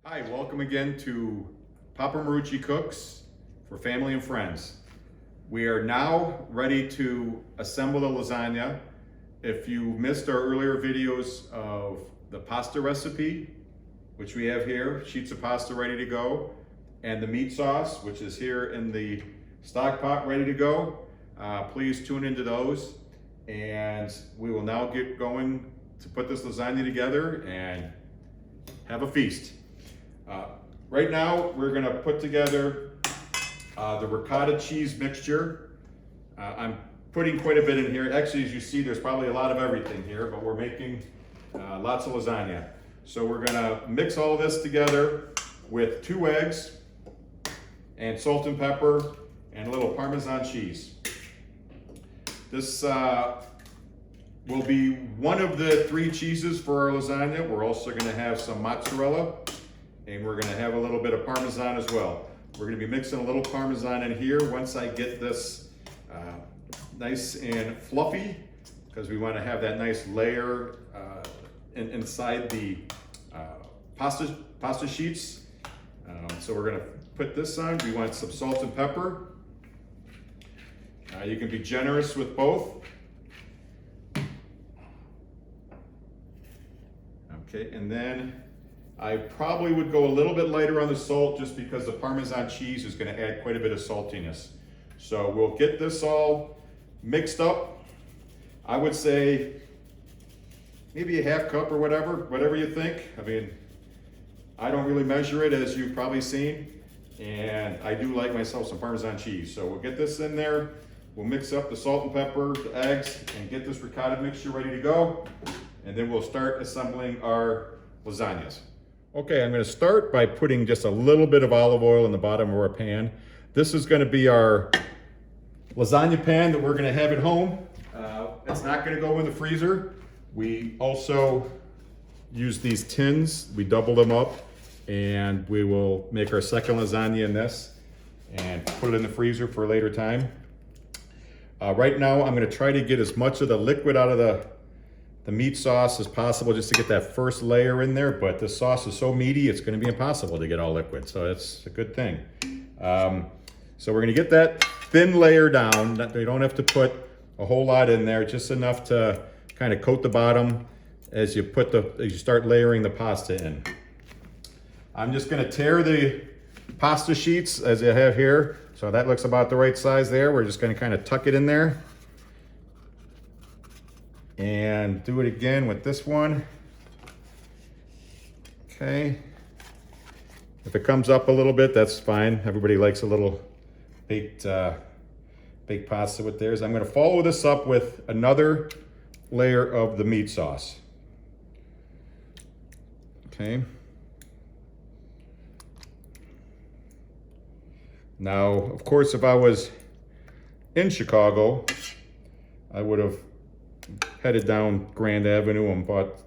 Hi, welcome again to Papa Marucci Cooks for family and friends. We are now ready to assemble the lasagna. If you missed our earlier videos of the pasta recipe, which we have here, sheets of pasta ready to go, and the meat sauce, which is here in the stock pot ready to go, please tune into those. And we will now get going to put this lasagna together and have a feast. Right now, we're gonna put together the ricotta cheese mixture. I'm putting quite a bit in here. Actually, as you see, there's probably a lot of everything here, but we're making lots of lasagna. So we're gonna mix all of this together with 2 eggs and salt and pepper and a little Parmesan cheese. This will be one of the 3 cheeses for our lasagna. We're also gonna have some mozzarella, and we're gonna have a little bit of Parmesan as well. We're gonna be mixing a little Parmesan in here once I get this nice and fluffy, because we wanna have that nice layer inside the pasta sheets. So we're gonna put this on. We want some salt and pepper. You can be generous with both. Okay, and then I probably would go a little bit lighter on the salt just because the Parmesan cheese is going to add quite a bit of saltiness. So we'll get this all mixed up. I would say maybe a ½ cup or whatever you think. I mean, I don't really measure it, as you've probably seen, and I do like myself some Parmesan cheese. So we'll get this in there. We'll mix up the salt and pepper, the eggs, and get this ricotta mixture ready to go. And then we'll start assembling our lasagnas. Okay, I'm gonna start by putting just a little bit of olive oil in the bottom of our pan. This is gonna be our lasagna pan that we're gonna have at home. It's not gonna go in the freezer. We also use these tins, we double them up, and we will make our second lasagna in this and put it in the freezer for a later time. Right now, I'm gonna try to get as much of the liquid out of the meat sauce as possible, just to get that first layer in there, but the sauce is so meaty, it's gonna be impossible to get all liquid, so it's a good thing. So we're gonna get that thin layer down. You don't have to put a whole lot in there, just enough to kind of coat the bottom as you start layering the pasta in. I'm just gonna tear the pasta sheets as I have here, so that looks about the right size there. We're just gonna kind of tuck it in there. And do it again with this one. Okay. If it comes up a little bit, that's fine. Everybody likes a little baked pasta with theirs. I'm gonna follow this up with another layer of the meat sauce. Okay. Now, of course, if I was in Chicago, I would have headed down Grand Avenue and bought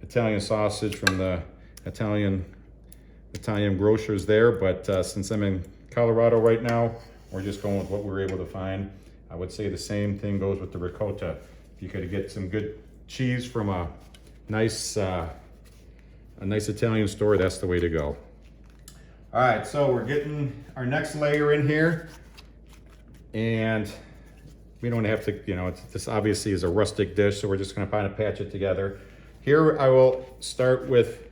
Italian sausage from the Italian grocers there. But since I'm in Colorado right now, we're just going with what we were able to find. I would say the same thing goes with the ricotta. If you could get some good cheese from a nice Italian store, that's the way to go. All right, so we're getting our next layer in here, and we don't have to, this obviously is a rustic dish, so we're just gonna kind of patch it together. Here I will start with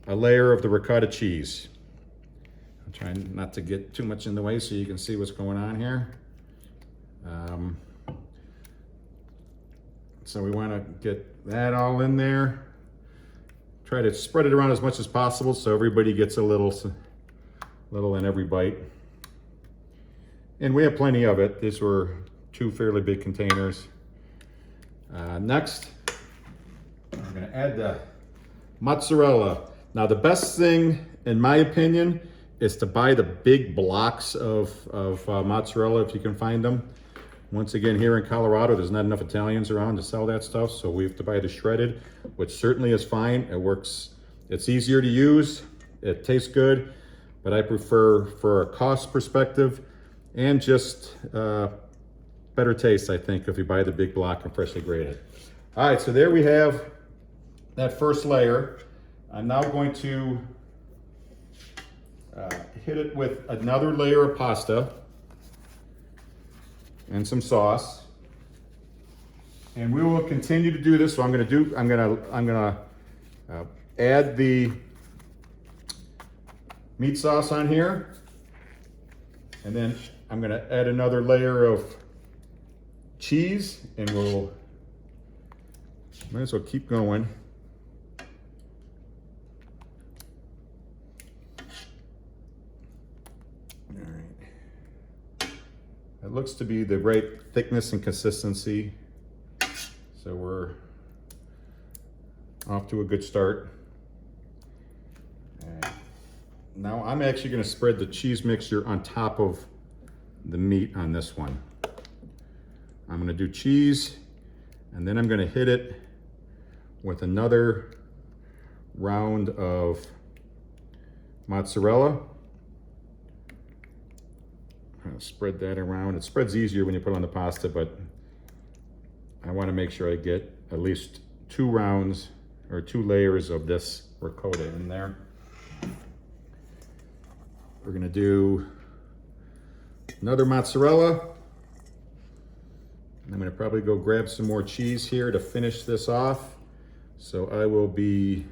a layer of the ricotta cheese. I'm trying not to get too much in the way so you can see what's going on here. So we wanna get that all in there. Try to spread it around as much as possible so everybody gets a little in every bite. And we have plenty of it. These were 2 fairly big containers. Next, I'm gonna add the mozzarella. Now the best thing, in my opinion, is to buy the big blocks of mozzarella if you can find them. Once again, here in Colorado, there's not enough Italians around to sell that stuff, so we have to buy the shredded, which certainly is fine. It works, it's easier to use, it tastes good, but I prefer, for a cost perspective, and just better taste, I think, if you buy the big block and freshly grated. All right, so there we have that first layer. I'm now going to hit it with another layer of pasta and some sauce. And we will continue to do this. So I'm gonna add the meat sauce on here. And then I'm gonna add another layer of cheese, and we'll might as well keep going. All right. It looks to be the right thickness and consistency. So we're off to a good start. All right. Now I'm actually going to spread the cheese mixture on top of the meat on this one. I'm going to do cheese, and then I'm going to hit it with another round of mozzarella. I'm going to spread that around. It spreads easier when you put it on the pasta, but I want to make sure I get at least 2 rounds or 2 layers of this ricotta in there. We're going to do another mozzarella. I'm going to probably go grab some more cheese here to finish this off. So I will be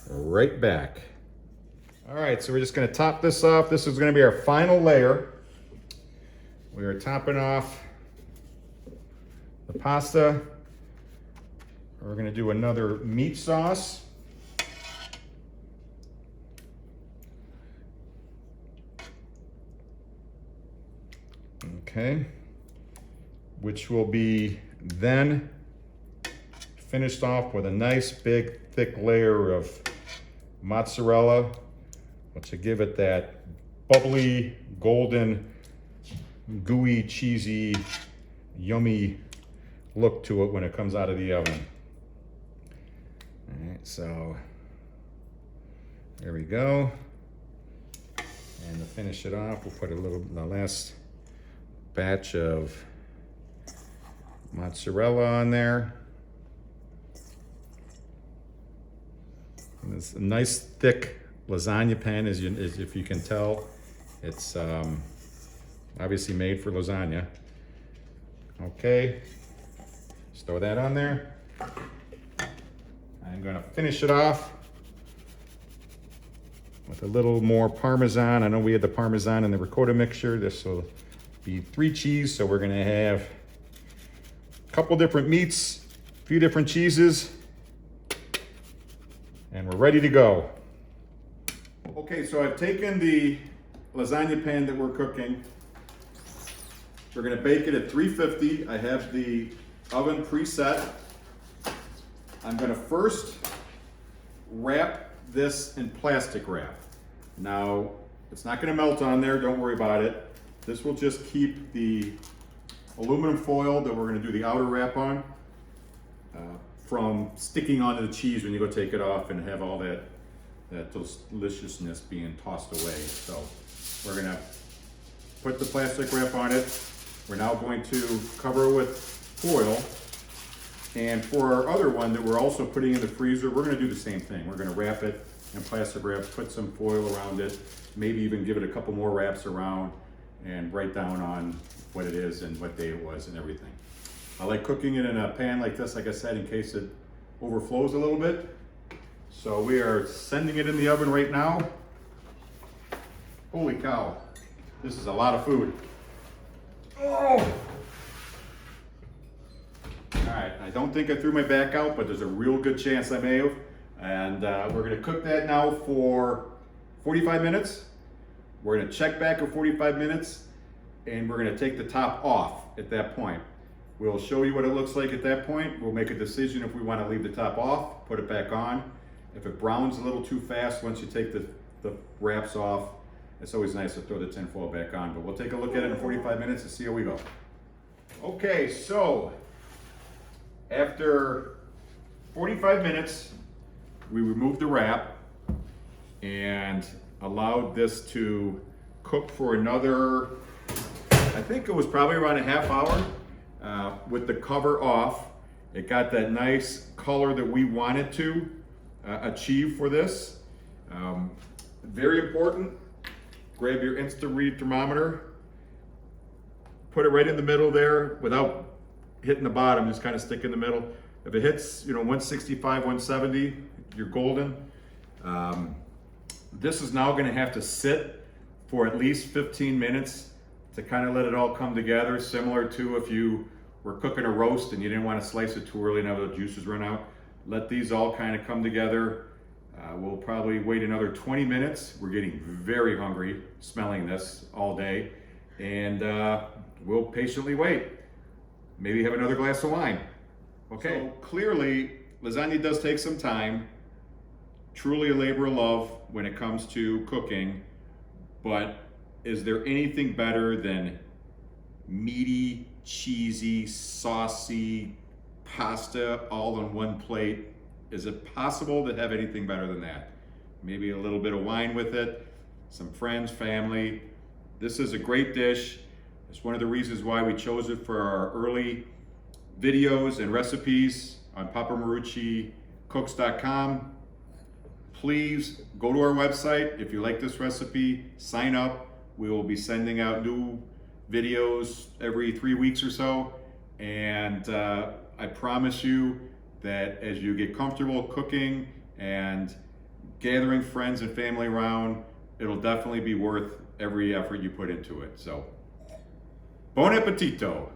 right back. All right, so we're just going to top this off. This is going to be our final layer. We are topping off the pasta. We're going to do another meat sauce. Okay, which will be then finished off with a nice big thick layer of mozzarella, which will give it that bubbly, golden, gooey, cheesy, yummy look to it when it comes out of the oven. All right, so there we go. And to finish it off, we'll put the last batch of mozzarella on there. And it's a nice thick lasagna pan, as if you can tell. It's obviously made for lasagna. Okay, just throw that on there. I'm gonna finish it off with a little more Parmesan. I know we had the Parmesan and the ricotta mixture. This will be 3 cheese, so we're gonna have a couple different meats, a few different cheeses, and we're ready to go. Okay, so I've taken the lasagna pan that we're cooking. We're gonna bake it at 350. I have the oven preset. I'm gonna first wrap this in plastic wrap. Now, it's not gonna melt on there, don't worry about it. This will just keep the aluminum foil that we're gonna do the outer wrap on from sticking onto the cheese when you go take it off and have all that deliciousness being tossed away. So we're gonna put the plastic wrap on it. We're now going to cover it with foil. And for our other one that we're also putting in the freezer, we're gonna do the same thing. We're gonna wrap it in plastic wrap, put some foil around it, maybe even give it a couple more wraps around and write down on what it is and what day it was and everything. I like cooking it in a pan like this, like I said, in case it overflows a little bit. So we are sending it in the oven right now. Holy cow, this is a lot of food. Oh! All right, I don't think I threw my back out, but there's a real good chance I may have. And we're gonna cook that now for 45 minutes. We're gonna check back at 45 minutes, and we're gonna take the top off at that point. We'll show you what it looks like at that point. We'll make a decision if we wanna leave the top off, put it back on. If it browns a little too fast once you take the wraps off, it's always nice to throw the tin foil back on, but we'll take a look at it in 45 minutes and see how we go. Okay, so after 45 minutes, we removed the wrap and allowed this to cook for another, I think it was probably around a half hour with the cover off. It got that nice color that we wanted to. achieve for this. Very important, grab your instant read thermometer, put it right in the middle there without hitting the bottom, just kind of stick in the middle. If it hits, 165, 170, you're golden. This is now gonna have to sit for at least 15 minutes to kind of let it all come together, similar to if you were cooking a roast and you didn't want to slice it too early, now the juices run out. Let these all kind of come together. We'll probably wait another 20 minutes. We're getting very hungry smelling this all day, and we'll patiently wait. Maybe have another glass of wine. Okay. So clearly, lasagna does take some time. Truly a labor of love when it comes to cooking, but is there anything better than meaty, cheesy, saucy pasta all on one plate? Is it possible to have anything better than that? Maybe a little bit of wine with it, some friends, family. This is a great dish. It's one of the reasons why we chose it for our early videos and recipes on papamaruccicooks.com. Please go to our website. If you like this recipe, sign up. We will be sending out new videos every 3 weeks or so. And I promise you that as you get comfortable cooking and gathering friends and family around, it'll definitely be worth every effort you put into it. So, buon appetito.